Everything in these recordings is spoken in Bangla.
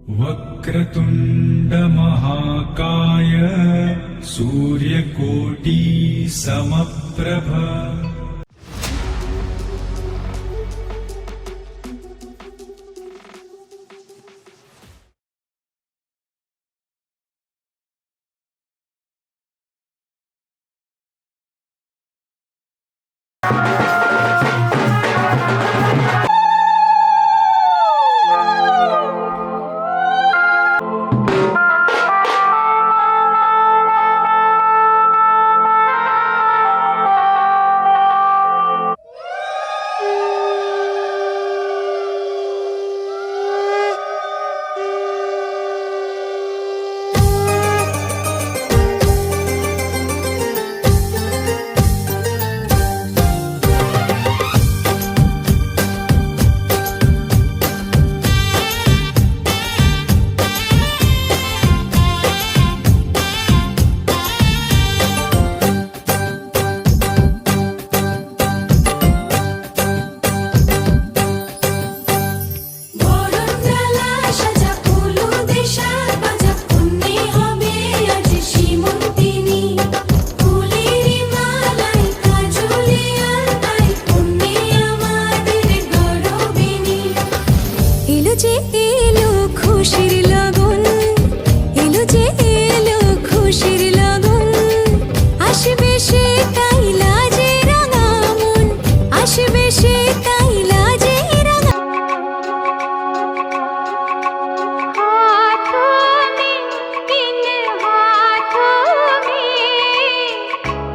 वक्रतुण्ड महाकाय सूर्यकोटि समप्रभ।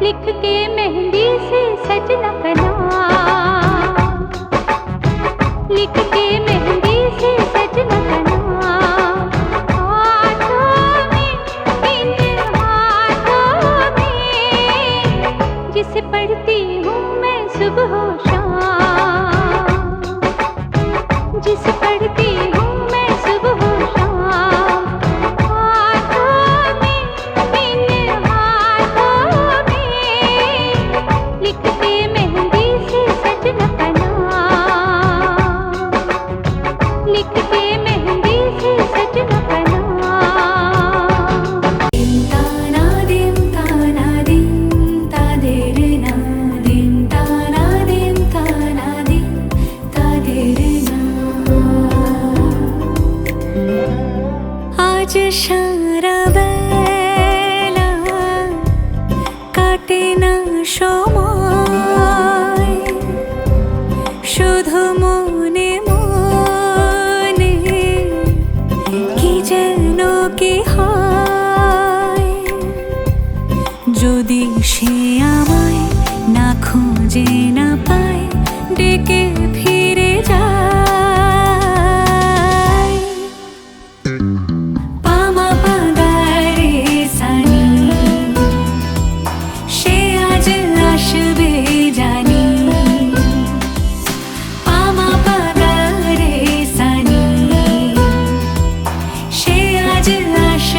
लिख के मेहंदी से सजना का नाम, लिख के मेहंदी से सजना का नाम। हाथों में, इन हाथों में, जिसे पढ़ती हूँ मैं सुबह शाम, जिसे पढ़ती हूँ मैं सुबह शाम। हाथों में, इन हाथों में, लिखते मेहंदी से सजना का नाम, लिखते मेहंदी से सजना का नाम। दिन ताना दिन ताना दिन तादेर ना, दिन ताना दिन ताना दिन तादेर ना। आज সারা বেলা কাটে না সময়, শুধু মনে মনে কি যেন কি হয়। যদি সে আমায় না খুঁজে না পায়, ডেকে ফিরে যায়। পামা পাগারে সানি, সে আজ আসবে জানি। পামা পাগারে সানি, সে আজ আসবে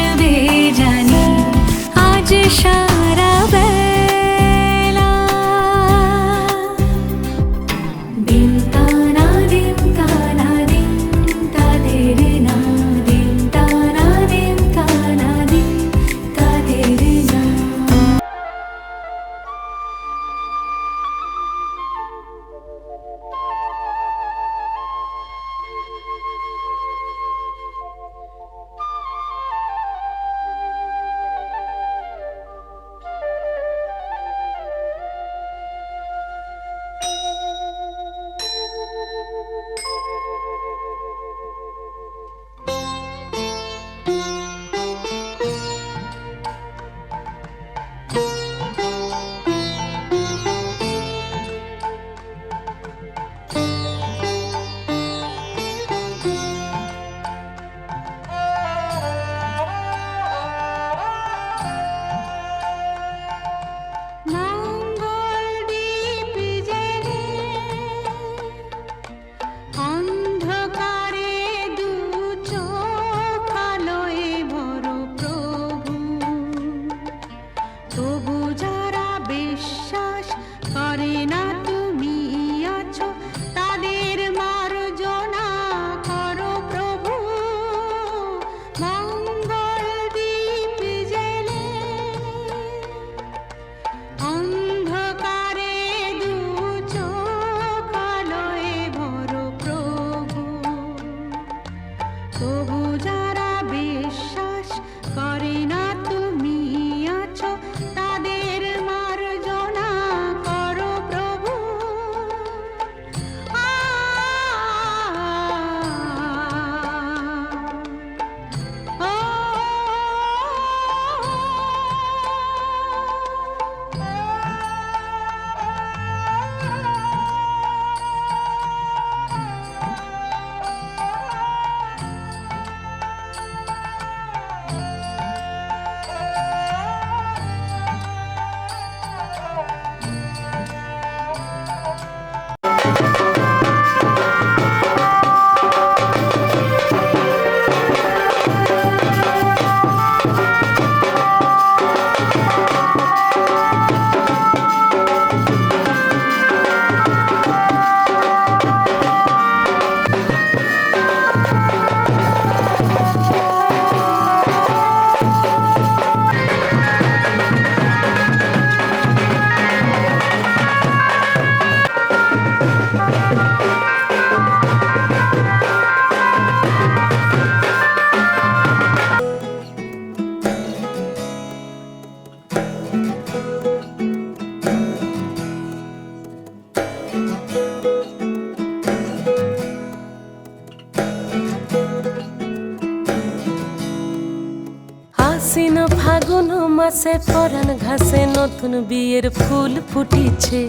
তবু যারা বিশ্বাস করে না তুমি আছো, তাদের মার্জনা করো প্রভু। আশ্বিন ফাগুন মাসে পরাণ ঘাসে নতুন বিয়ের ফুল ফুটিছে।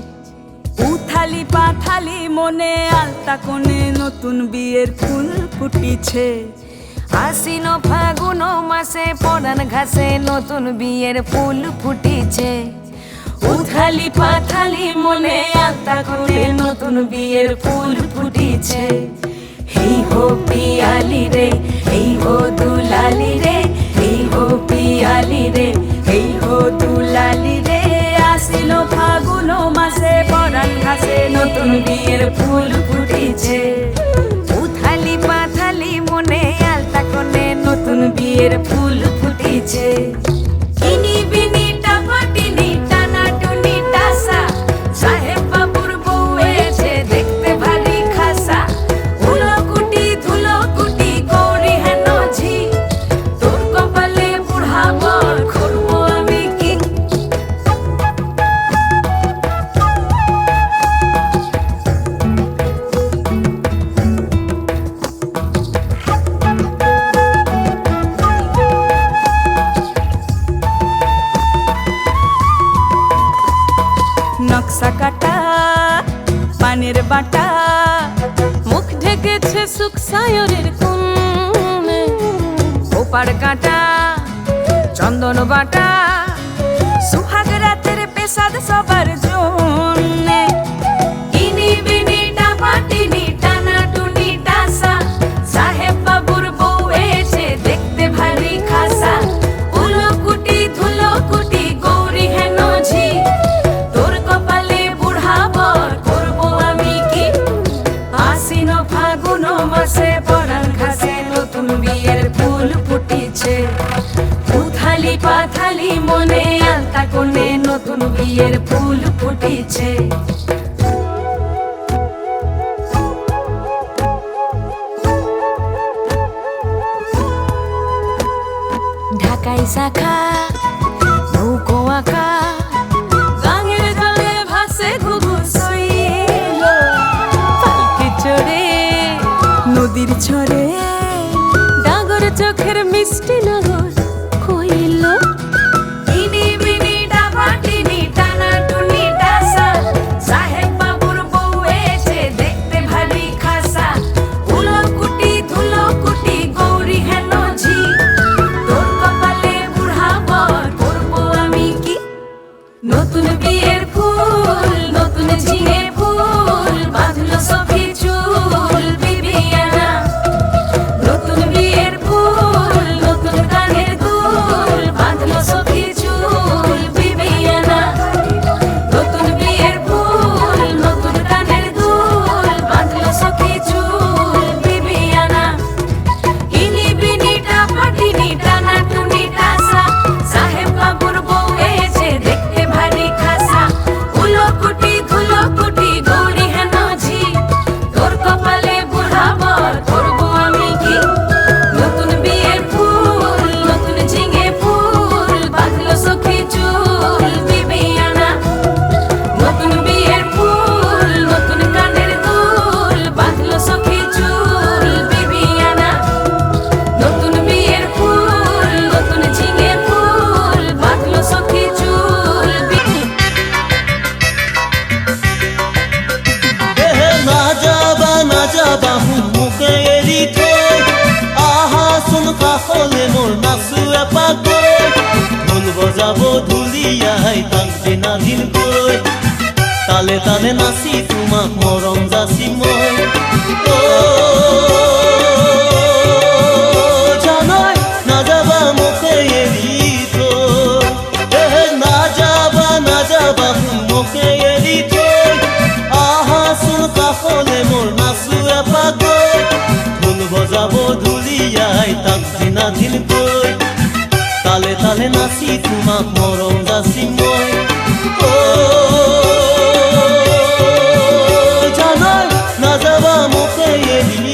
উথালি পাথালি মনে আলতা কোণে নতুন বিয়ের ফুল ফুটিছে। আশ্বিন ফাগুন মাসে পরাণ ঘাসে নতুন বিয়ের ফুল ফুটিছে। উথালি পাথালি মনে আলতা কোণে নতুন বিয়ের ফুল ফুটিছে। হেই হো পিয়ালি রে, হেই হো দুলালি রে, হেই হো পিয়ালি রে, হেই হো দুলালি রে। আশ্বিন ফাগুন মাসে পরাণ ঘাসে নতুন বিয়ের ফুল ফুটিছে। উথালি পাথালি মনে আলতা কোণে নতুন বিয়ের ফুল ফুটিছে। ইনি বিনি টাপাটিনি টানা টুনি টাসা, সাহেব বাবুর বউ এসে দেখতে ভারী খাসা। উলকুটি ধুলকুটি গৌরী হেন ঝি, তোর কপালে বুড়া বর করবো আমি কি। নকশা কাটা পানের বাটা, মুখ ঢেকেছে সুখ সায়রের কোণে। ওপার কাটা চন্দন বাটা, সুহাগ রাতের পেশাদ সবার জন্যে। ইনি বিনি টাপাটিনি টানা টুনি টাসা, সাহেব বাবুর বউ এসে দেখতে ভারী খাসা। উলকুটি ধুলকুটি গৌরী হেন ঝি, তোর কপালে বুড়া বর করবো আমি কি। আশ্বিন ফাগুন মাসে পরাণ ঘাসে নতুন বিয়ের ফুল ফুটিছে। উথালি পাথালি মনে আলতা কোণে নতুন বিয়ের ফুল ফুটিছে। ঢাকাই শাখা নৌকো আঁকা, গাঙের জলে ভাসে ঘুঘু শৈল। পালকি চড়ে নদীর ছড়ে ডাগর চোখের মিষ্টি নগর কইল। ইনি বিনি টাপাটিনি টানা টুনি টাসা, সাহেব বাবুর বউ এসে দেখতে ভারী খাসা। উলকুটি ধুলকুটি গৌরী হেন ঝি, তোর কপালে বুড়া বর করবো আমি কি। নতুন বিয়ের ফুল নতুন ঝিঙে ফুল, বাঁধলো সফি চুল বিবিয়ানা। নতুন বিয়ের ফুল নতুন গানের কাষলে মোৰ নাচো এপাক গৈ ঢোল বজাব ঢুলিয়াই তাক দিনা দিন গৈ তালে তালে নাচি তোমাক মৰম যাচি মই জানাই নাযাবা মোকে এৰি থৈ নাযাবা নাযাবা মোকে এৰি থৈ আহাচোন কাষলে মোৰ নাচো এপাক গৈ ঢোল বজাব ঢুলিয়াই তাক দিনা দিন গৈ তালে তালে নাচি তোমাক মৰম যাচি মই জানাই নাযাবা মোকে এৰি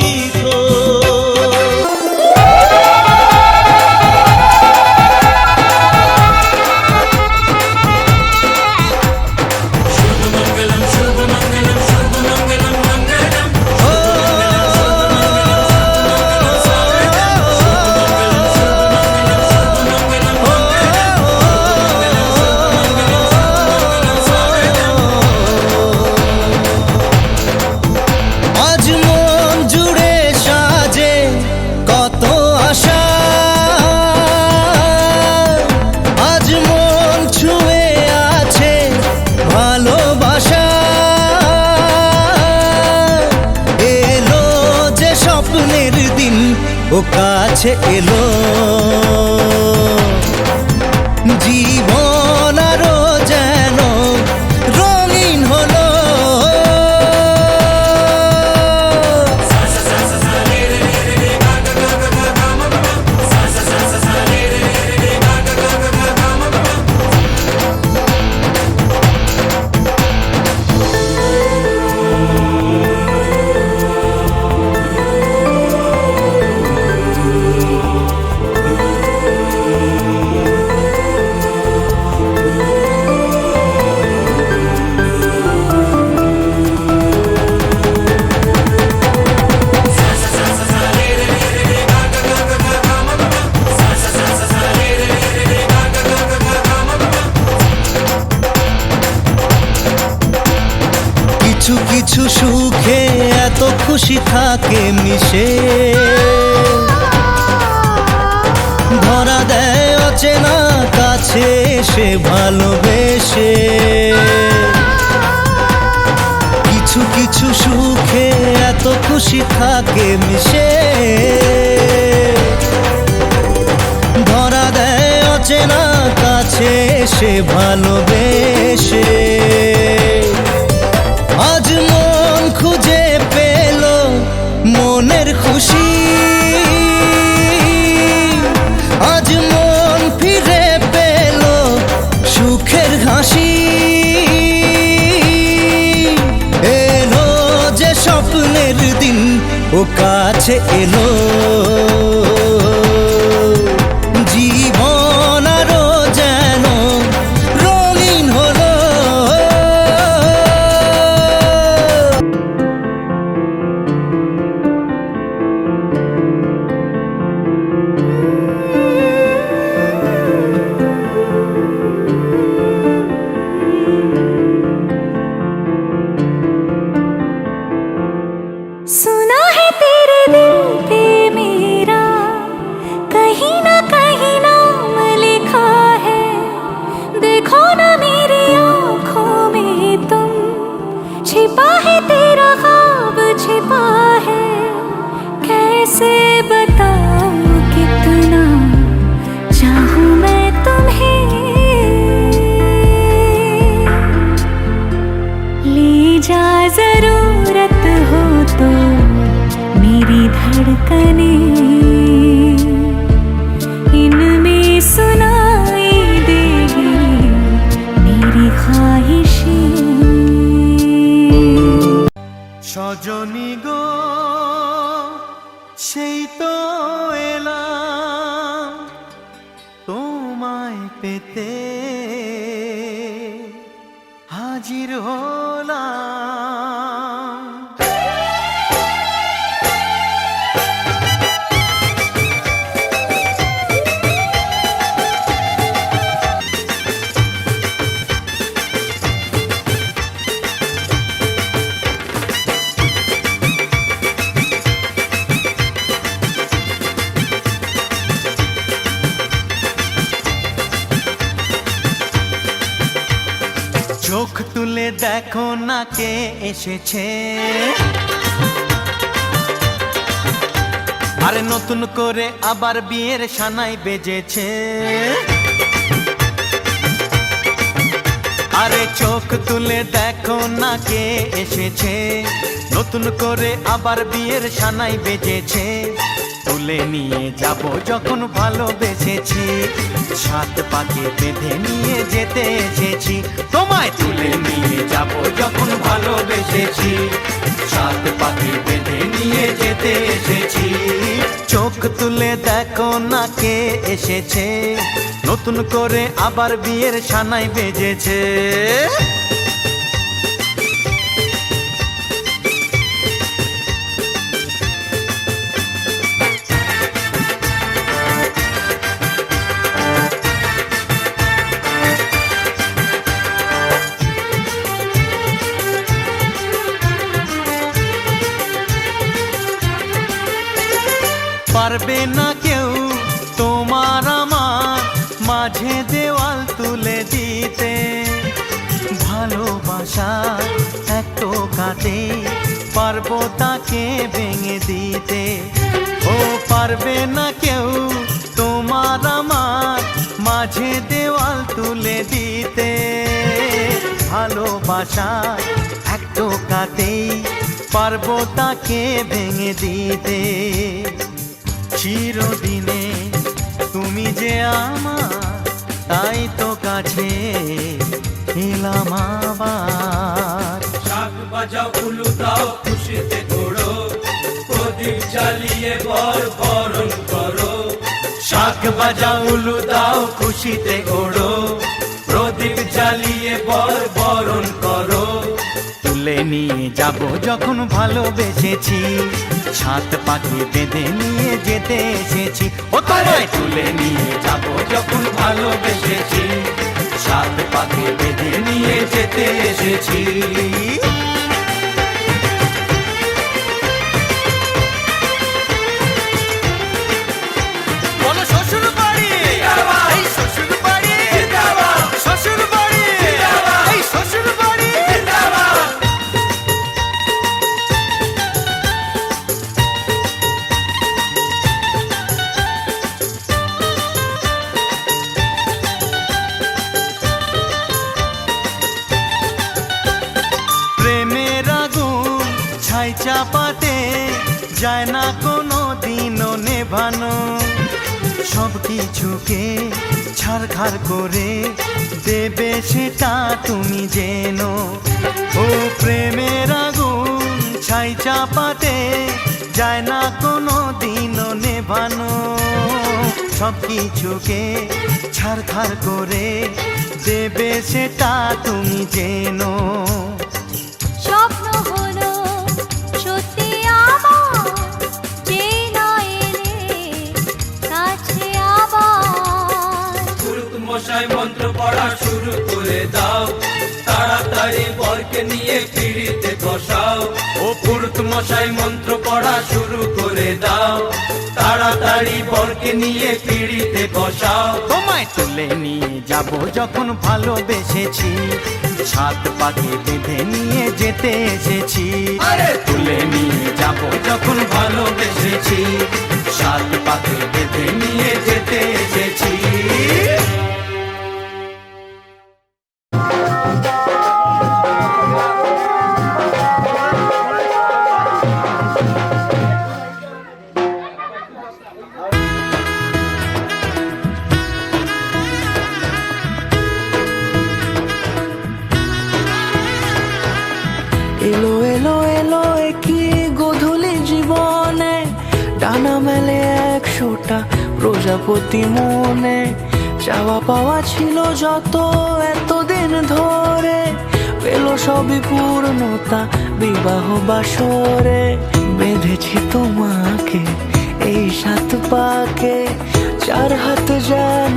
ও কাছে এলো জীবন আরো যেন রঙিন হলো কিছু কিছু সুখে এত খুশি থাকে মিশে ধরা দেয় অচেনা কাছে সে ভালোবেসে কিছু কিছু সুখে এত খুশি থাকে মিশে ধরা দেয় অচেনা কাছে সে ভালোবেসে আজ মন খুঁজে পেল মনের খুশি আজ মন ফিরে পেল সুখের হাসি এলো যে স্বপ্নের দিন ও কাছে এলো জীবন আরো যেন রঙিন হলো सुना है तेरे दिल पे मेरा कहीं ना नाम लिखा है देखो ना मेरी आँखों में तुम छिपा है तेरा ख्वाब छिपा है कैसे बताऊं कितना चाहूं मैं तुम्हें ले जा जरूरत हो तो मेरी धड़कने इनमें सुनाई देगी मेरी ख्वाहिशें সজনী গো সেই তো এলাম তোমায় পেতে হাজির হলাম চোখ তুলে দেখো না কে এসেছে, আরে নতুন করে আবার বিয়ের সানাই বেজেছে। আরে চোখ তুলে দেখো না কে এসেছে, নতুন করে আবার বিয়ের সানাই বেজেছে। তুলে নিয়ে যাব যখন ভালোবেসেছি, সাত পাকে বেঁধে নিয়ে যেতে এসেছি। তোমায় তুলে নিয়ে যাব যখন ভালোবেসেছি, সাত পাকে বেঁধে নিয়ে যেতে এসেছি। চোখ তুলে দেখো না কে এসেছে, নতুন করে আবার বিয়ের সানাই বেজেছে। পারবে না কেউ তোমার আমার মাঝে দেওয়াল তুলে দিতে, ভালোবাসা এক টোকাতে পারবো তাকে ভেঙে দিতে। ও পারবে না কেউ তোমার আমার মাঝে দেওয়াল তুলে দিতে, ভালোবাসা এক টোকাতেই পারবো তাকে ভেঙে দিতে। চিরদিনে তুমি যে আমার, তাই তো কাছে এলাম আবার। শাক বাজাও উলু দাও খুশিতে ঘোড়ো, প্রদীপ জ্বালিয়ে বর বরণ করো। শাক বাজাও উলু দাও খুশিতে ওড়ো, প্রদীপ জ্বালিয়ে বর বরণ করো। তুলে নিয়ে যাব যখন ভালোবেসেছি, সাত পাকে বেঁধে নিয়ে যেতে এসেছি। ও তোমায় তুলে নিয়ে যাব যখন ভালোবেসেছি, সাত পাকে বেঁধে নিয়ে যেতে এসেছি। বলো শ্বশুর বাড়ি, এই শ্বশুর বাড়ি, শ্বশুর বাড়ি, এই শ্বশুর বাড়ি। প্রেমের আগুন ছাই চাপাতে যায় না কোনো দিনও নেভানো, সব কিছুকে ছারখার করে দেবে সেটা তুমি জেনো। ও প্রেমের আগুন ছাই চাপাতে যায় না কোনো দিনও নেভানো, সব কিছুকে ছারখার করে দেবে সেটা তুমি জেনো। স্বপ্ন হলো সত্যি আমার, যে না এলে কাছে আবার। পুরুত মশাই মন্ত্র পড়া শুরু করে দাও, তাড়াতাড়ি বরকে নিয়ে পিড়িতে বসাও। ও পুরুত মশাই মন্ত্র পড়া শুরু করে দাও, তাড়াতাড়ি বরকে নিয়ে পিড়িতে বসাও। তোমায় তুলে নিয়ে যাব যখন ভালোবেসেছি, সাত পাকে বেঁধে নিয়ে যেতে এসেছি। আরে তুলে নিয়ে যাব যখন ভালোবেসেছি, সাত পাকে বেঁধে নিয়ে যেতে এসেছি। এলো এলো এলো একই গধূলি জীবনে, ডানা মেলে 100টা প্রজাপতি মনে। চাওয়া পাওয়া ছিল যত এতদিন ধরে, পেল সবই পূর্ণতা বিবাহ বাসরে। বেঁধেছি তোমাকে এই সাত পাকে, চার হাত যেন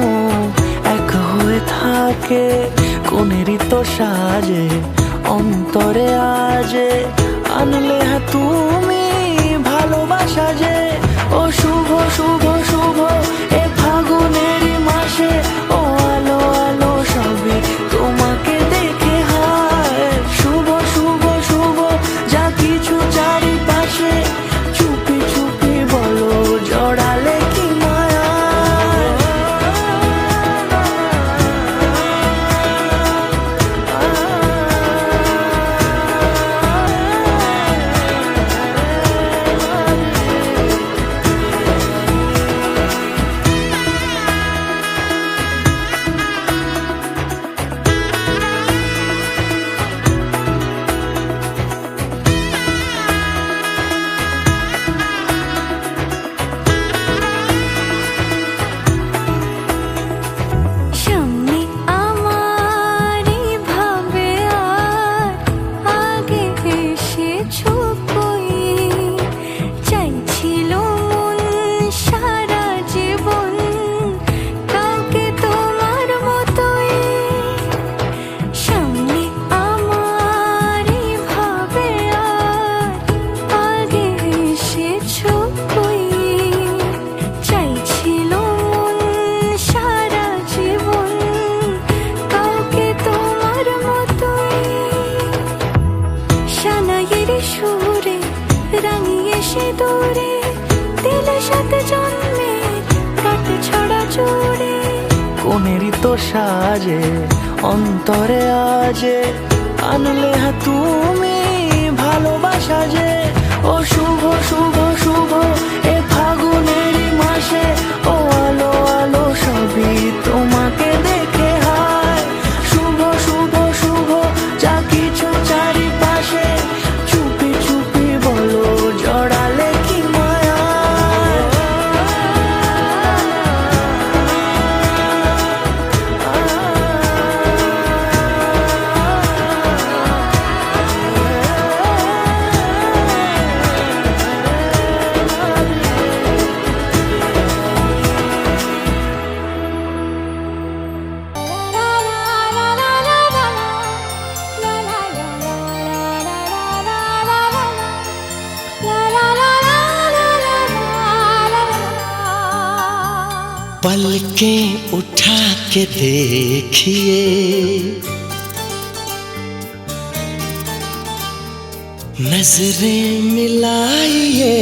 এক হয়ে থাকে। কোনেরই তো সাজে অন্তরে আজে, আনলে তুমি ভালোবাসা যে। ও শুভ শুভ শুভ এ ফাগুনেরই মাসে, ও আলো আলো সবই তোমাকে দেখে সাজে অন্তরে আজে আনলে তুমি ভালোবাসা যে ও শুভ শুভ শুভ এ ফাগুনেরই মাসে ও আলো আলো সবই তোমাকে দেখে হায় শুভ শুভ শুভ যা কিছু চারিপাশে চুপি চুপি বলো জড়ালে কি মায়া पलकें उठा के देखिए नजरें मिलाइए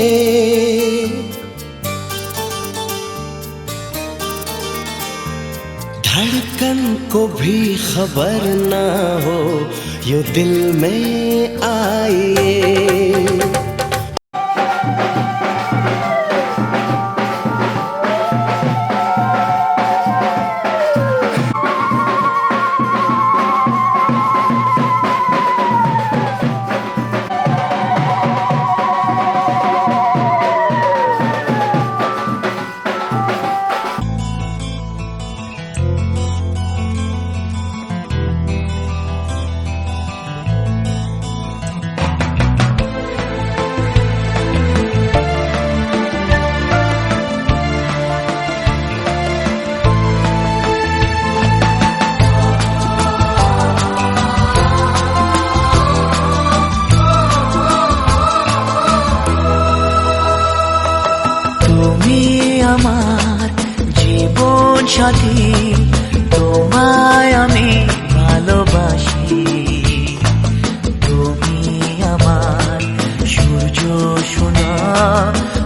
धड़कन को भी खबर ना हो यूं दिल में आइए আমার জীবন সাথী তোমায় আমি ভালোবাসি তুমি আমার সূর্য সোনা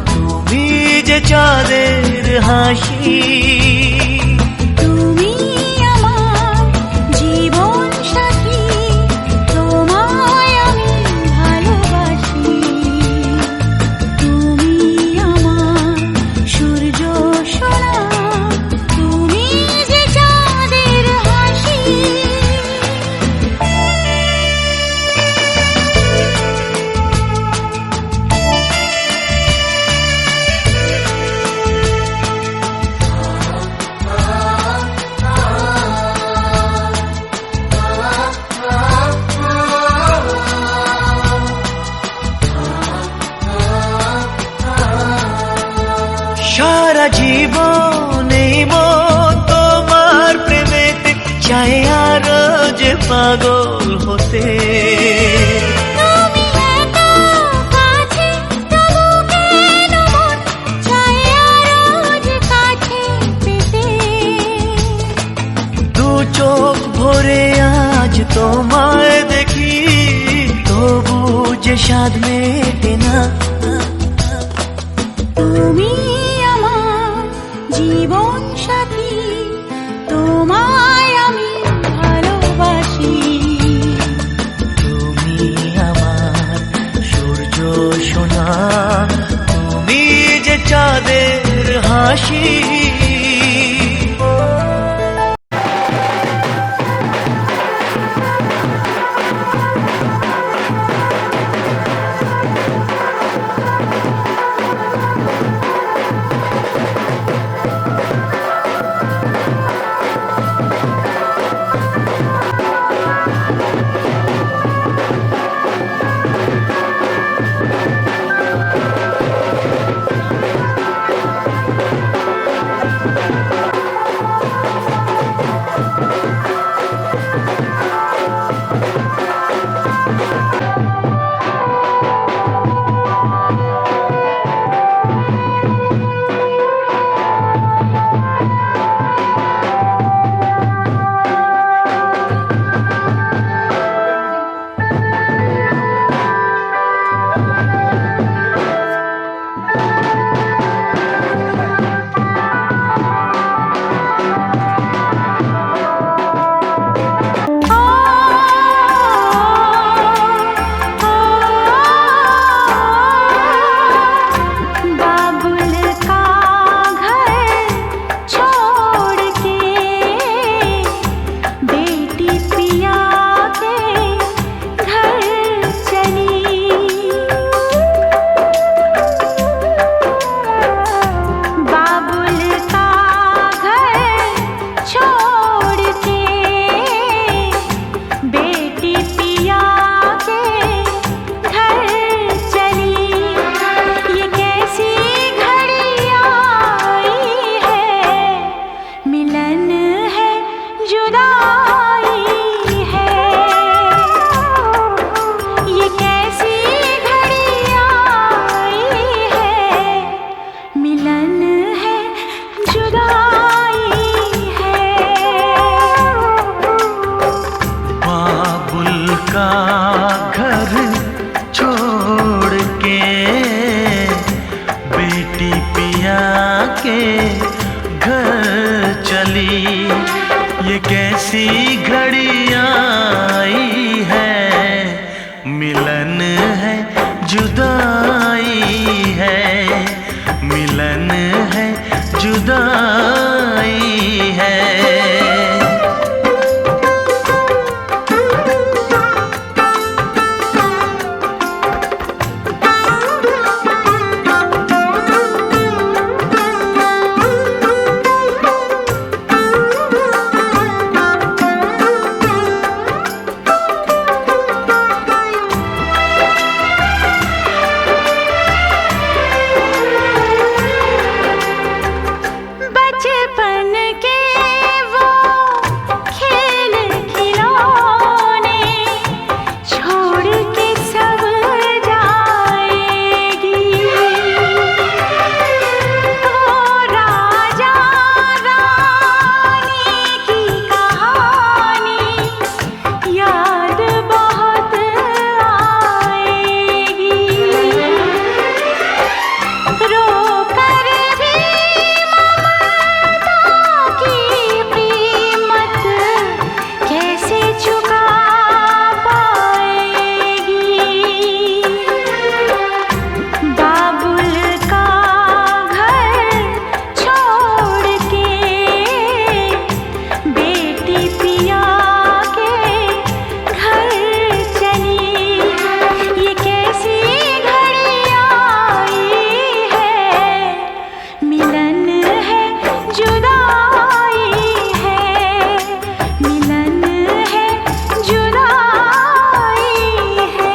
তুমি যে চাঁদের হাসি তুমি আমার জীবন সাথী তোমায় আমি ভালোবাসি তুমি আমার সূর্য সোনা তুমি যে চাঁদের হাসি সারা জীবন এই মন তোমার প্রেমেতে চাই আরো যে পাগল হতে তুমি এত কাছে তবু কেন মন চায় আরো যে কাছে পেতে দু চোখ ভরে আজ তোমায় দেখি তবু যে স্বাদ মেটে না তুমি আমার জীবন সাথী তোমায় আমি ভালোবাসি তুমি আমার সূর্য সোনা তুমি যে চাঁদের হাসি चली। ये कैसी घड़ी आई है, मिलन है जुदाई है, मिलन है जुदाई है। बचपन के वो खेल खिलौने छोड़ के सब जाएगी। वो राजा रानी की कहानी याद बहुत आएगी। रो कर भी की कीमत कैसे चुका पाएगी। बाबुल का घर छोड़ के बेटी पिया के घर चली। ये कैसी घड़ी आई है, मिलन है जुदाई है, मिलन है जुदाई है।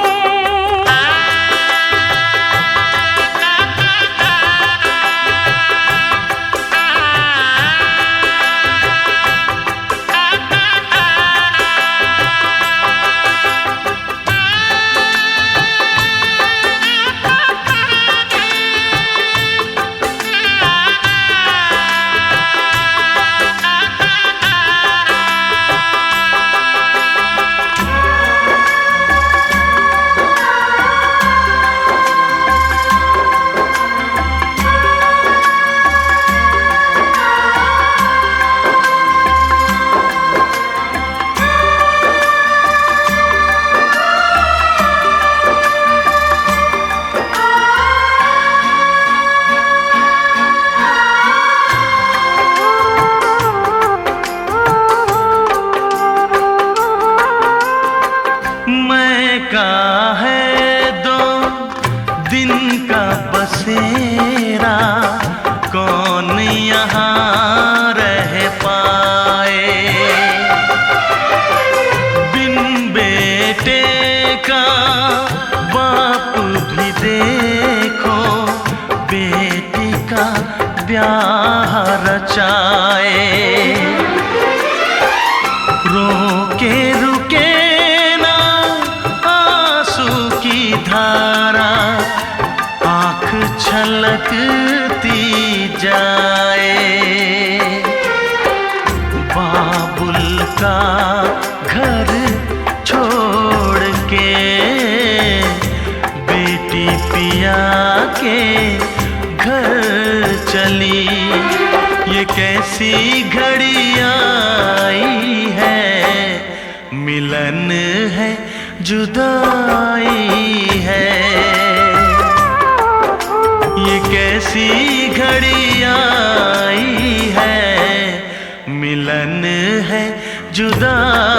मैं का है 2 दिन का बसेरा, कौन यहाँ रह पाए। बिन बेटे का बाप भी देखो, बेटी का ब्याह रचाए। रोके रुके ना आंसू की धारा, आँख छलकती जाए। बाबुल का घर छोड़ के बेटी पिया के घर चली। ये कैसी घड़ी आई है, मिलन है जुदाई है। ये कैसी घड़ी आई है, मिलन है जुदाई